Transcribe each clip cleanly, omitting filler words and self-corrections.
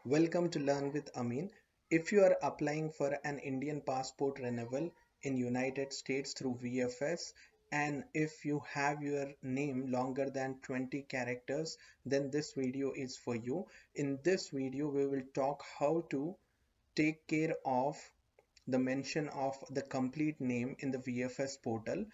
Welcome to Learn with Amine. If you are applying for an Indian passport renewal in United States through VFS, and if you have your name longer than 20 characters, then this video is for you. In this video, we will talk how to take care of the mention of the complete name in the VFS portal.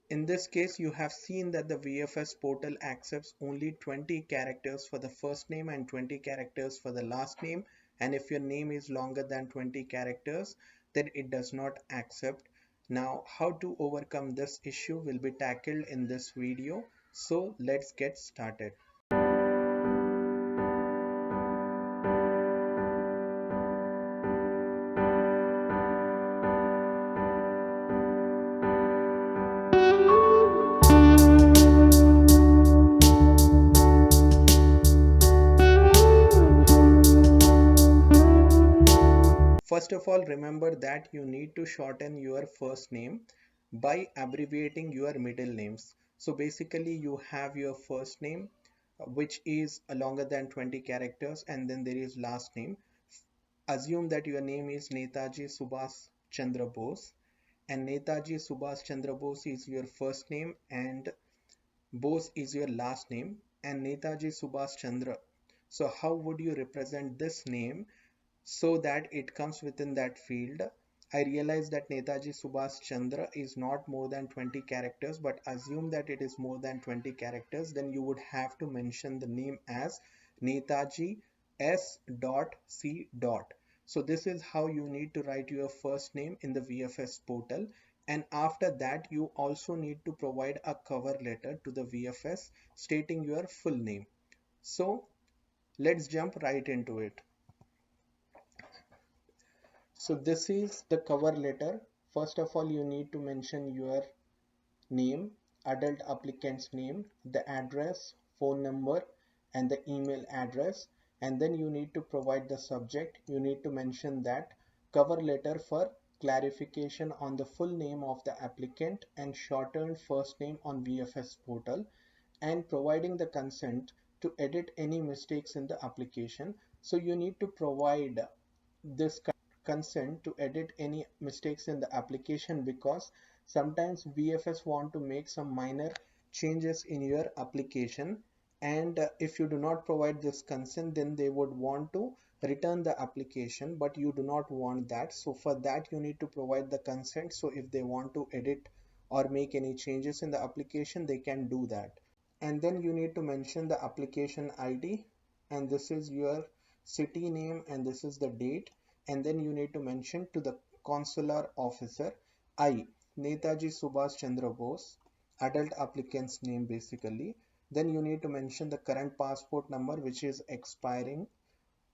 In this case, you have seen that the VFS portal accepts only 20 characters for the first name and 20 characters for the last name. And if your name is longer than 20 characters, then it does not accept. Now, how to overcome this issue will be tackled in this video. So let's get started. First of all, remember that you need to shorten your first name by abbreviating your middle names. So basically you have your first name which is longer than 20 characters, and then there is last name. Assume that your name is Netaji Subhas Chandra Bose, and Netaji Subhas Chandra Bose is your first name and Bose is your last name, and Netaji Subhas Chandra. So how would you represent this name so that it comes within that field? I realize that Netaji Subhas Chandra is not more than 20 characters, but assume that it is more than 20 characters, then you would have to mention the name as Netaji S.C. So this is how you need to write your first name in the VFS portal. And after that, you also need to provide a cover letter to the VFS stating your full name. So let's jump right into it. So this is the cover letter. First of all, you need to mention your name, adult applicant's name, the address, phone number, and the email address. And then you need to provide the subject. You need to mention that cover letter for clarification on the full name of the applicant and shortened first name on VFS portal, and providing the consent to edit any mistakes in the application. So you need to provide this consent to edit any mistakes in the application, because sometimes VFS want to make some minor changes in your application, and if you do not provide this consent, then they would want to return the application, but you do not want that. So for that you need to provide the consent, so if they want to edit or make any changes in the application, they can do that. And then you need to mention the application ID, and this is your city name and this is the date. And then you need to mention to the consular officer, I, Netaji Subhas Chandra Bose, adult applicant's name basically. Then you need to mention the current passport number which is expiring.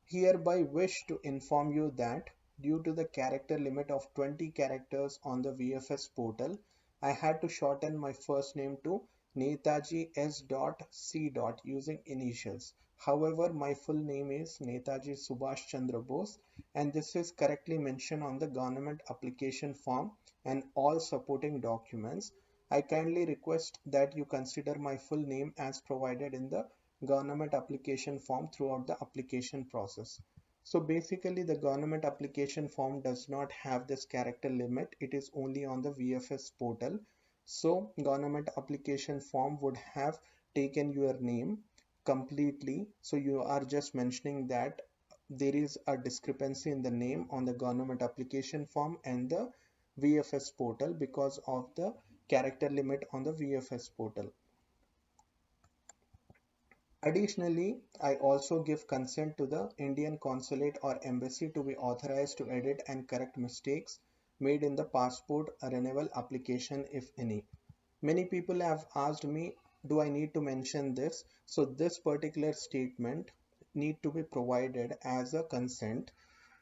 Hereby wish to inform you that due to the character limit of 20 characters on the VFS portal, I had to shorten my first name to Netaji S.C. using initials. However, my full name is Netaji Subhash Chandra Bose, and this is correctly mentioned on the government application form and all supporting documents. I kindly request that you consider my full name as provided in the government application form throughout the application process. So basically the government application form does not have this character limit. It is only on the VFS portal. So government application form would have taken your name completely. So you are just mentioning that there is a discrepancy in the name on the government application form and the VFS portal because of the character limit on the VFS portal. Additionally, I also give consent to the Indian Consulate or Embassy to be authorized to edit and correct mistakes made in the passport renewal application, if any. Many people have asked me, do I need to mention this? So this particular statement need to be provided as a consent,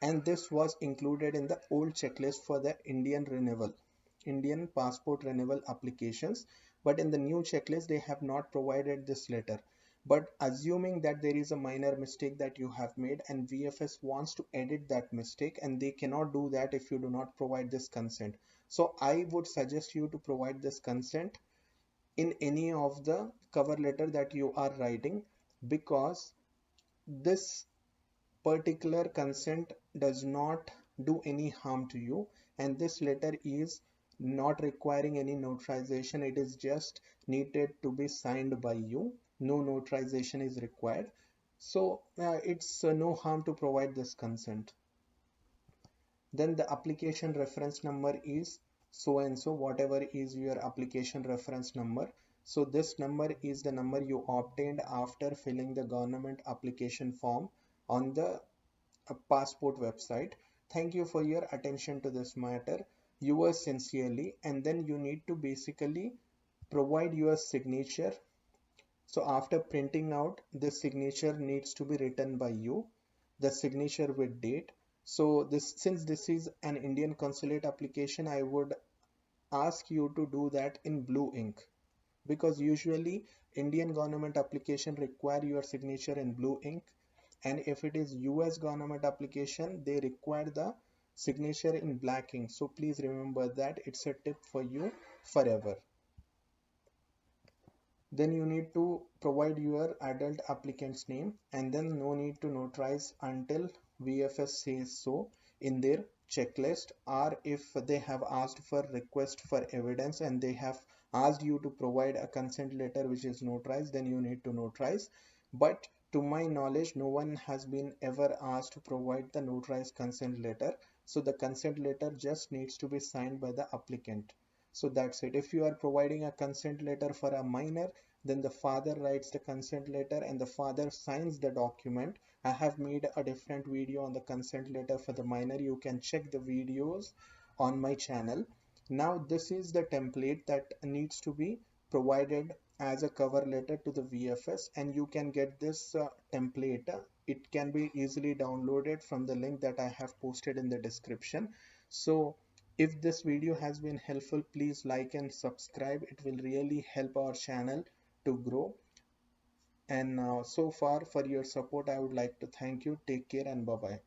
and this was included in the old checklist for the Indian passport renewal applications, but in the new checklist they have not provided this letter. But assuming that there is a minor mistake that you have made and VFS wants to edit that mistake, and they cannot do that if you do not provide this consent. So I would suggest you to provide this consent in any of the cover letter that you are writing, because this particular consent does not do any harm to you, and this letter is not requiring any notarization. It is just needed to be signed by you. No notarization is required. So it's no harm to provide this consent. Then the application reference number is so and so, whatever is your application reference number. So this number is the number you obtained after filling the government application form on the passport website. Thank you for your attention to this matter. Yours sincerely. And then you need to basically provide your signature. So after printing out, the signature needs to be written by you, the signature with date. So this, since this is an Indian consulate application, I would ask you to do that in blue ink, because usually Indian government application require your signature in blue ink, and if it is US government application, they require the signature in black ink. So please remember that. It's a tip for you forever. Then you need to provide your adult applicant's name, and then no need to notarize until VFS says so in their checklist, or if they have asked for request for evidence and they have asked you to provide a consent letter which is notarized, then you need to notarize. But to my knowledge, no one has been ever asked to provide the notarized consent letter. So the consent letter just needs to be signed by the applicant. So that's it. If you are providing a consent letter for a minor, then the father writes the consent letter and the father signs the document. I have made a different video on the consent letter for the minor. You can check the videos on my channel. Now this is the template that needs to be provided as a cover letter to the VFS, and you can get this template. It can be easily downloaded from the link that I have posted in the description. So if this video has been helpful, please like and subscribe. It will really help our channel to grow. And so far for your support, I would like to thank you. Take care and bye bye.